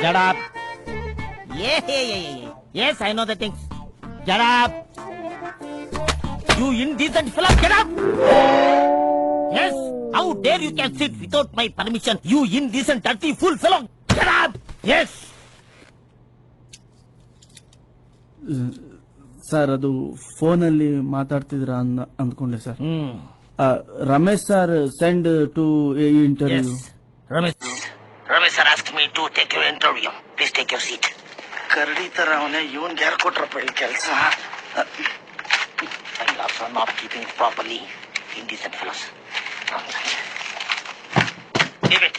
Shut up. Yeah. Yes, I know the things. Shut up. You indecent fellow, get up. Yes, how dare you can sit without my permission? You indecent, dirty fool fellow. Get up. Yes. Sir ಅದು ಫೋನಲ್ಲಿ ಮಾತಾಡ್ತಿದ್ರ ಅಂದ್ಕೊಂಡೆ sir. Ramesh sir send to interview. Ramesh sir asked me to take your interview. Please take your seat. ಕರಡಿ ತರ ಅವನೇ ಇವನ್ಗೆ ಯಾರು ಕೊಟ್ರಪ್ಪ ಈ ಕೆಲಸ? I also not keeping it properly. Indecent fellows. Leave it.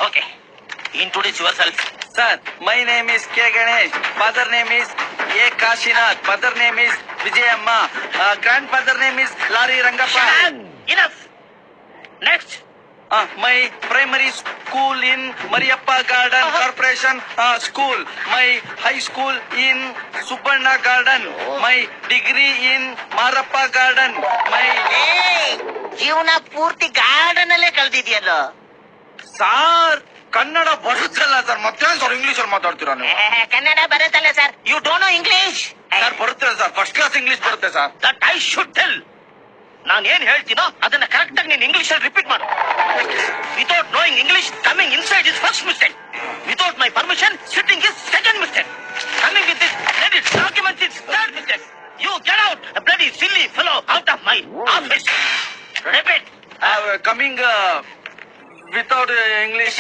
Okay. Introduce yourself. Sir, my name is K. Ganesh. Father name is A. Kashinath. Mother name is Vijayamma. Grandfather name is Lari Rangappa. Enough. Next. My primary school in Mariappa Garden Corporation School. My high school in Subarna Garden. My degree in Marappa Garden. My ಜೀವನ ಪೂರ್ತಿ garden ಅಲ್ಲೇ ಕಳೆದಿದ್ಯಲ್ಲ. Sir Kannada ಬರುತ್ತಲ್ಲ sir, ಮತ್ತೆ sir English ಅಲ್ಲಿ ಮಾತಾಡ್ತೀರಾ ನೀವು? ಕನ್ನಡ ಬರುತ್ತಲ್ಲ sir. You don't know English? Sir ಬರುತ್ತೆ ಸರ್, ಫಸ್ಟ್ ಕ್ಲಾಸ್ ಇಂಗ್ಲಿಷ್ ಬರುತ್ತೆ sir. That I should tell. ನಾನು ಏನ್ ಹೇಳ್ತೀನೋ ಅದನ್ನ ಕರೆಕ್ಟ್ ಆಗಿ ನೀನು ಇಂಗ್ಲಿಷ್ ಅಲ್ಲಿ ರಿಪೀಟ್ ಮಾಡು. Without knowing English coming inside is first mistake. Without my permission sitting is second mistake. Coming with this credit documents is third mistake. You get out bloody silly fellow out of my office. Repeat. Coming without English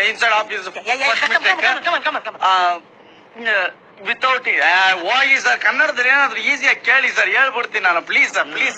inside office first mistake. Come on. Without ಹೋಗಿ sir, ಕನ್ನಡದಲ್ಲಿ ಏನಾದ್ರು ಈಸಿಯಾಗಿ ಕೇಳಿ sir, ಹೇಳ್ಬಿಡ್ತೀನಿ ನಾನು. Please sir, please.